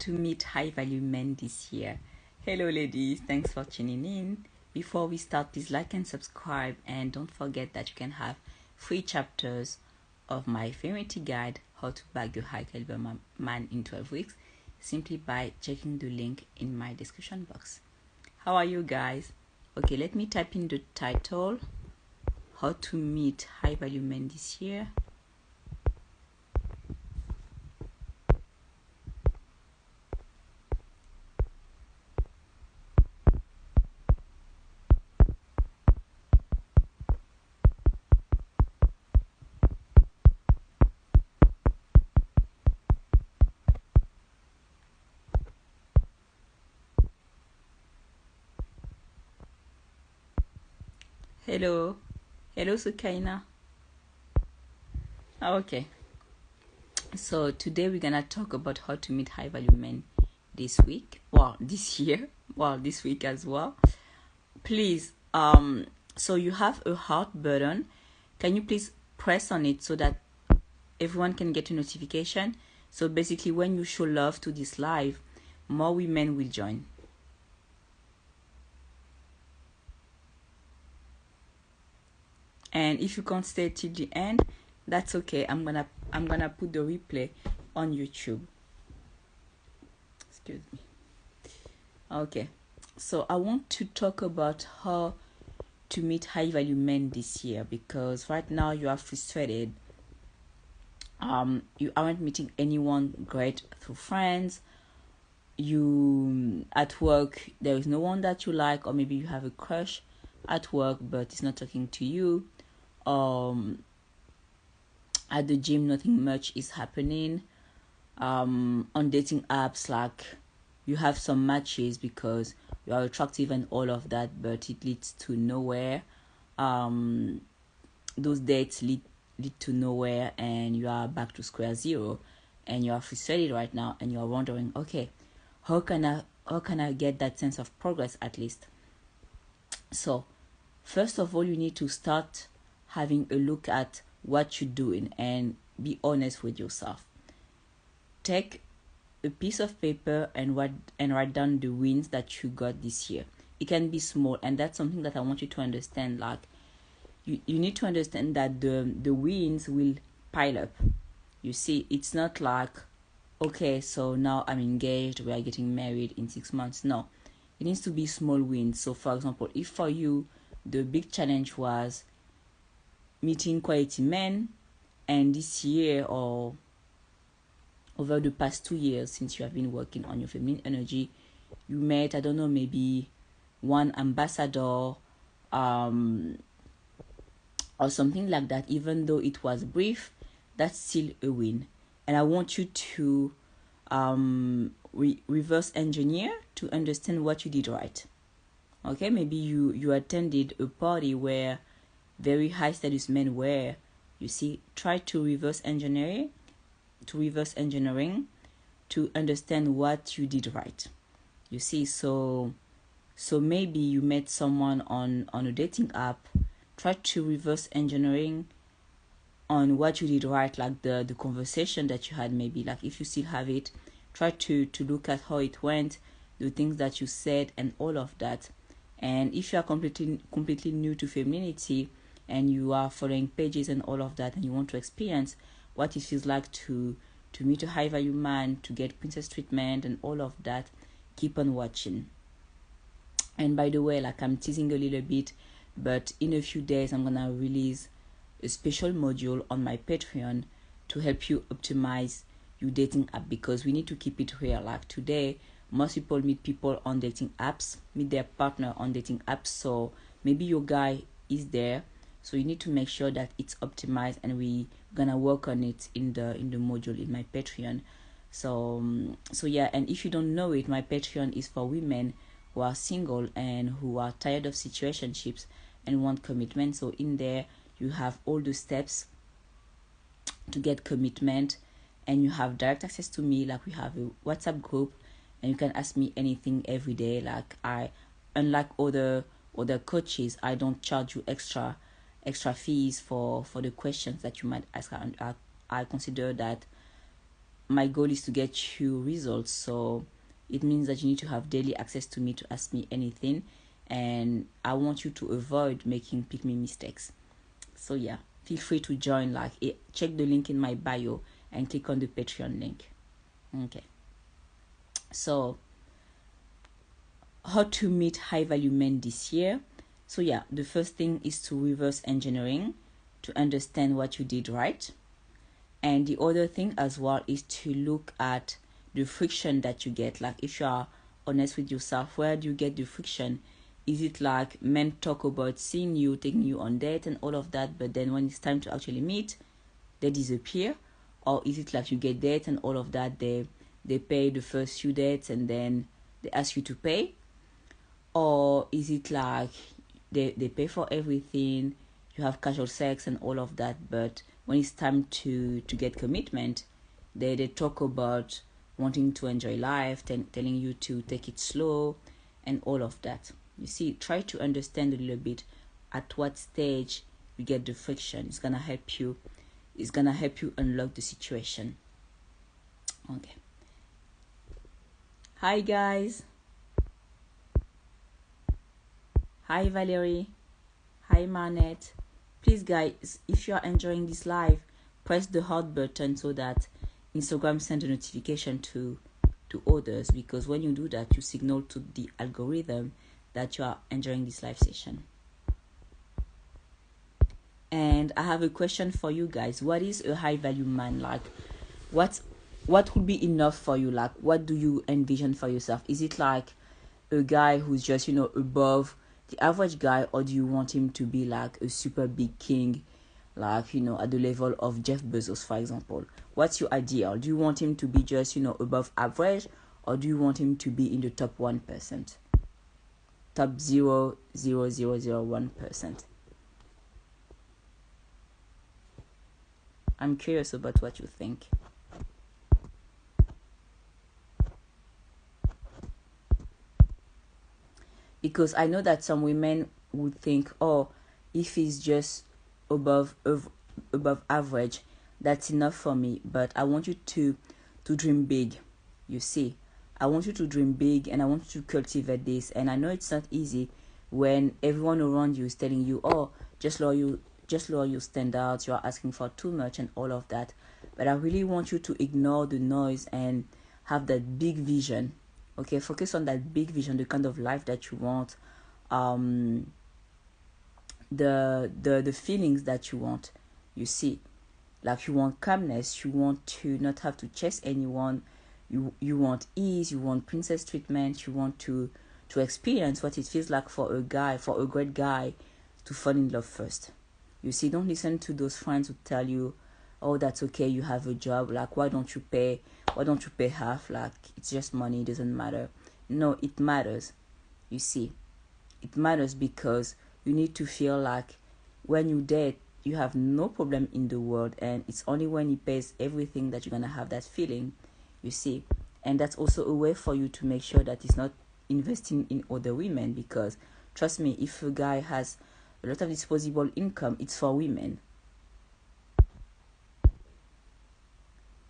to meet high value men this year. Hello, ladies, thanks for tuning in. Before we start, please like and subscribe, and don't forget that you can have free chapters of my femininity guide, How to Bag Your High Caliber Man in 12 Weeks, simply by checking the link in my description box. How are you guys? Okay, let me type in the title, How to Meet High Value Men This Year. Hello Sukaina. Okay, so today we're gonna talk about how to meet high value men this week, this year, this week as well. Please, so you have a heart button. Can you please press on it so that everyone can get a notification? So basically, when you show love to this live, more women will join. And if you can't stay till the end, that's okay. I'm gonna put the replay on YouTube. Excuse me. Okay, so I want to talk about how to meet high value men this year, because right now you are frustrated. You aren't meeting anyone great through friends. You at work, there is no one that you like, or maybe you have a crush at work but it's not talking to you. At the gym, nothing much is happening. On dating apps, like you have some matches because you are attractive and all of that, but it leads to nowhere. Those dates lead to nowhere, and you are back to square zero, and you are frustrated right now, and you are wondering, okay, how can I get that sense of progress at least? So first of all, you need to start having a look at what you're doing and be honest with yourself. Take a piece of paper and write down the wins that you got this year. It can be small, and that's something that I want you to understand. Like you need to understand that the wins will pile up. You see, it's not like, okay, so now I'm engaged, we are getting married in 6 months. No, it needs to be small wins. So for example, if for you the big challenge was meeting quality men, and this year or over the past 2 years since you have been working on your feminine energy, you met, I don't know, maybe one ambassador, or something like that. Even though it was brief, that's still a win. And I want you to reverse engineer to understand what you did right. Okay, maybe you attended a party where very high status men were. You see, try to reverse engineering to understand what you did right. You see, so maybe you met someone on a dating app. Try to reverse engineering on what you did right, like the conversation that you had. Maybe like if you still have it, try to look at how it went, the things that you said, and all of that. And if you are completely new to femininity, and you are following pages and all of that, and you want to experience what it feels like to meet a high value man, to get princess treatment and all of that, keep on watching. And by the way, like I'm teasing a little bit, but in a few days I'm gonna release a special module on my Patreon to help you optimize your dating app, because we need to keep it real. Like today, most people meet people on dating apps, meet their partner on dating apps. So maybe your guy is there, so you need to make sure that it's optimized, and we gonna work on it in the module in my Patreon. So yeah, and if you don't know it, my Patreon is for women who are single and who are tired of situationships and want commitment. So in there you have all the steps to get commitment, and you have direct access to me. Like we have a WhatsApp group, and you can ask me anything every day. Like unlike other coaches, I don't charge you extra fees for the questions that you might ask. I consider that my goal is to get you results, so it means that you need to have daily access to me to ask me anything, and I want you to avoid making pick me mistakes. So yeah, feel free to join. Check the link in my bio and click on the Patreon link. Okay, so how to meet high value men this year. So yeah, the first thing is to reverse engineering to understand what you did right. And the other thing as well is to look at the friction that you get. Like, if you are honest with yourself, where do you get the friction? Is it like men talk about seeing you, taking you on date and all of that, but then when it's time to actually meet, they disappear? Or is it like you get dates and all of that, they pay the first few dates and then they ask you to pay? Or is it like they pay for everything, you have casual sex and all of that, but when it's time to get commitment, they talk about wanting to enjoy life, telling you to take it slow and all of that. You see, try to understand a little bit at what stage you get the friction. It's gonna help you unlock the situation. Okay. Hi guys. Hi Valerie. Hi Manette. Please guys, if you are enjoying this live, press the heart button so that Instagram sends a notification to others, because when you do that, you signal to the algorithm that you are enjoying this live session. And I have a question for you guys. What is a high value man? Like, what would be enough for you? Like, what do you envision for yourself? Is it like a guy who's just, above the average guy, or do you want him to be like a super big king, like, at the level of Jeff Bezos, for example? What's your ideal? Do you want him to be just, above average, or do you want him to be in the top 1%? Top 0.0001%. I'm curious about what you think. Because I know that some women would think, oh, if he's just above average, that's enough for me. But I want you to dream big. You see, I want you to dream big, and I want you to cultivate this. And I know it's not easy when everyone around you is telling you, oh, just lower your standards, you are asking for too much and all of that. But I really want you to ignore the noise and have that big vision. Okay, focus on that big vision, the kind of life that you want, the feelings that you want. You see, like, you want calmness, you want to not have to chase anyone, you want ease, you want princess treatment, you want to experience what it feels like for a great guy to fall in love first. You see, don't listen to those friends who tell you, oh, that's okay, you have a job, like, why don't you pay half, like, it's just money, it doesn't matter. No, it matters. You see, it matters because you need to feel like when you date, you have no problem in the world, and it's only when he pays everything that you're gonna have that feeling. You see, and that's also a way for you to make sure that he's not investing in other women, because trust me, if a guy has a lot of disposable income, it's for women.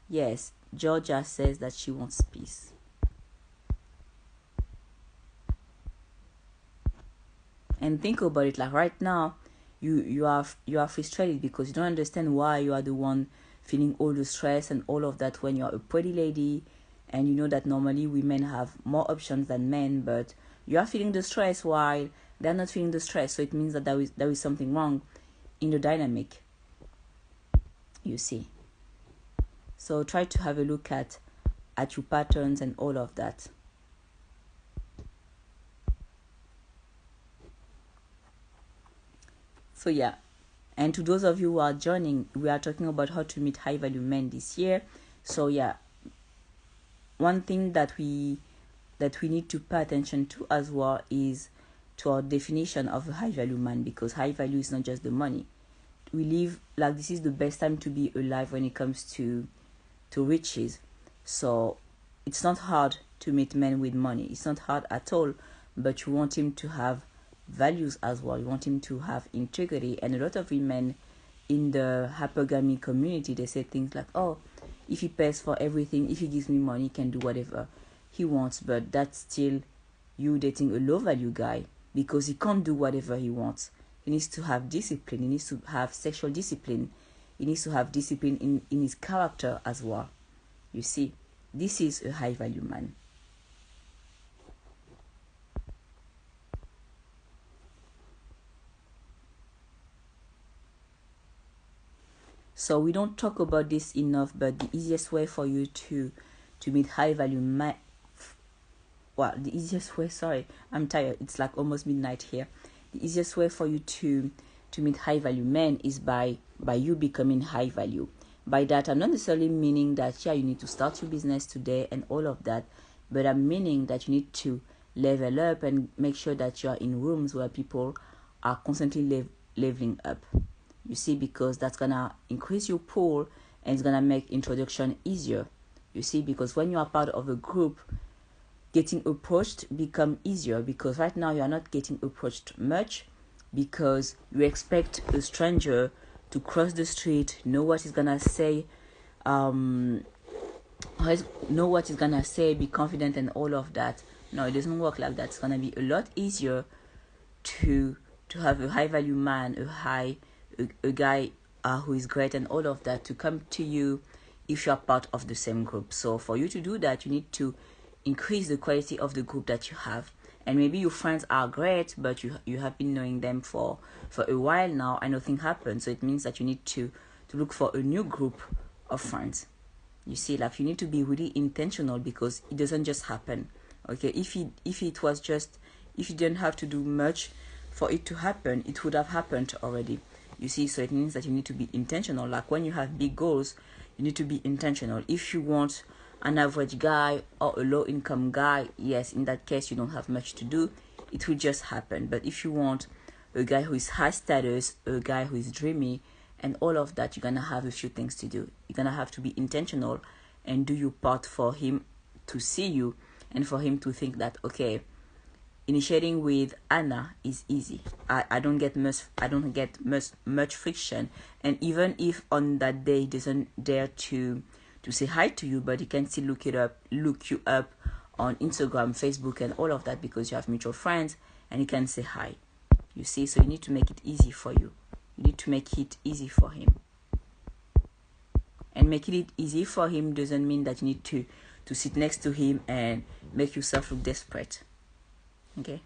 Yes, Georgia says that she wants peace. And think about it, like, right now, you are frustrated because you don't understand why you are the one feeling all the stress and all of that when you are a pretty lady, and you know that normally women have more options than men, but you are feeling the stress while they're not feeling the stress. So it means that there is something wrong in the dynamic. You see. So try to have a look at your patterns and all of that. So yeah, and to those of you who are joining, we are talking about how to meet high value men this year. So yeah, one thing that we need to pay attention to as well is to our definition of a high value man, because high value is not just the money. We live, like, this is the best time to be alive when it comes to riches. So it's not hard to meet men with money. It's not hard at all, but you want him to have values as well. You want him to have integrity. And a lot of women in the hypergamy community, they say things like, oh, if he pays for everything, if he gives me money, he can do whatever he wants. But that's still you dating a low value guy, because he can't do whatever he wants. He needs to have discipline. He needs to have sexual discipline. He needs to have discipline in his character as well. You see, this is a high value man. So we don't talk about this enough, but the easiest way for you to meet high value man, well, the easiest way, sorry, I'm tired, it's like almost midnight here. The easiest way for you to meet high value men is by you becoming high value. By that, I'm not necessarily meaning that you need to start your business today and all of that, but I'm meaning that you need to level up and make sure that you are in rooms where people are constantly leveling up. You see, because that's gonna increase your pool and it's gonna make introduction easier. You see, because when you are part of a group, getting approached become easier, because right now you are not getting approached much because you expect a stranger to cross the street, know what he's gonna say, know what he's gonna say, be confident and all of that. No, it doesn't work like that. It's gonna be a lot easier to have a high value man, a guy who is great and all of that, to come to you if you are part of the same group. So for you to do that, you need to increase the quality of the group that you have. And maybe your friends are great, but you have been knowing them for a while now and nothing happened. So it means that you need to look for a new group of friends. You see, like, you need to be really intentional, because it doesn't just happen. Okay, if you didn't have to do much for it to happen, it would have happened already. You see, so it means that you need to be intentional. Like, when you have big goals, you need to be intentional. If you want an average guy or a low income guy, yes, in that case you don't have much to do, it will just happen. But if you want a guy who is high status, a guy who is dreamy and all of that, you're gonna have a few things to do. You're gonna have to be intentional and do your part for him to see you, and for him to think that, okay, initiating with Anna is easy. I don't get much friction, and even if on that day he doesn't dare to say hi to you, but he can still look you up on Instagram, Facebook and all of that, because you have mutual friends, and he can say hi. You see, so you need to make it easy for you. You need to make it easy for him. And making it easy for him doesn't mean that you need to sit next to him and make yourself look desperate. Okay.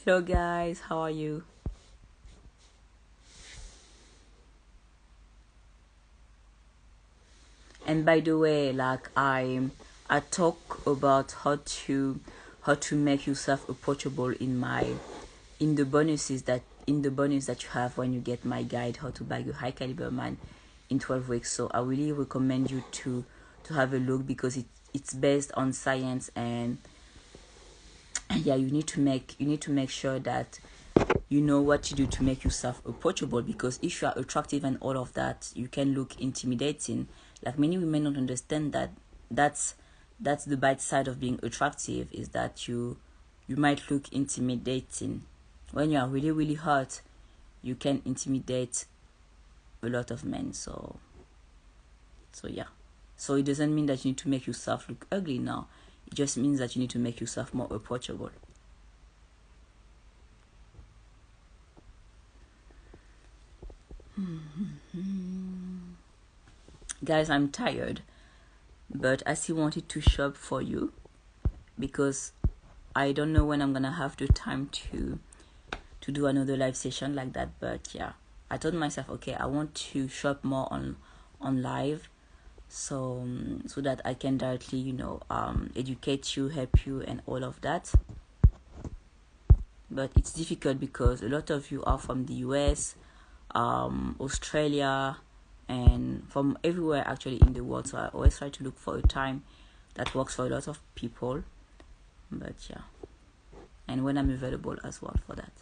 Hello guys, how are you? And by the way, like, I talk about how to make yourself approachable in the bonus that you have when you get my guide, how to bag a high caliber man in 12 weeks. So I really recommend you to have a look, because it's based on science, and yeah, you need to make sure that you know what to do to make yourself approachable, because if you are attractive and all of that, you can look intimidating. Like, many women don't understand that that's the bad side of being attractive, is that you might look intimidating. When you are really, really hot, you can intimidate a lot of men. So yeah. So it doesn't mean that you need to make yourself look ugly now. It just means that you need to make yourself more approachable. Guys, I'm tired, but I still wanted to shop for you, because I don't know when I'm gonna have the time to do another live session like that. But yeah, I told myself, okay, I want to shop more on live, so that I can directly educate you, help you and all of that. But it's difficult because a lot of you are from the US, Australia, and from everywhere actually in the world. So I always try to look for a time that works for a lot of people. But yeah, and when I'm available as well for that.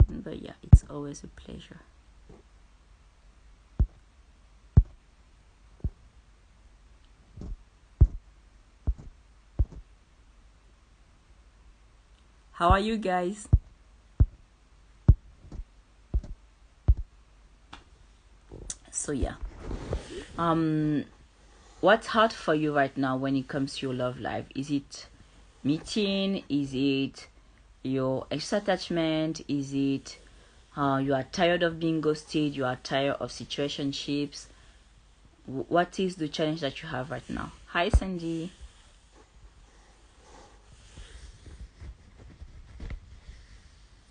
But yeah, it's always a pleasure. How are you guys? So yeah, what's hard for you right now when it comes to your love life? Is it meeting? Is it your ex attachment? Is it you are tired of being ghosted? You are tired of situationships? What is the challenge that you have right now? Hi, Sandy.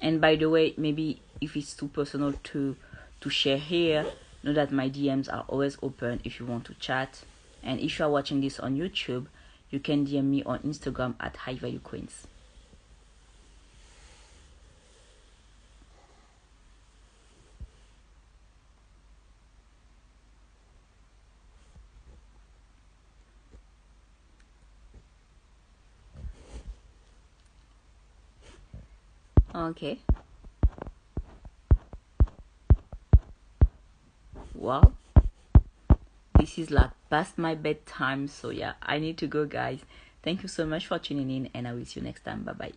And by the way, maybe if it's too personal to share here, know that my DMs are always open if you want to chat. And if you are watching this on YouTube, you can DM me on Instagram at High Value Queens. Okay. Well, this is like past my bedtime, so yeah, I need to go, guys. Thank you so much for tuning in, and I will see you next time. Bye bye.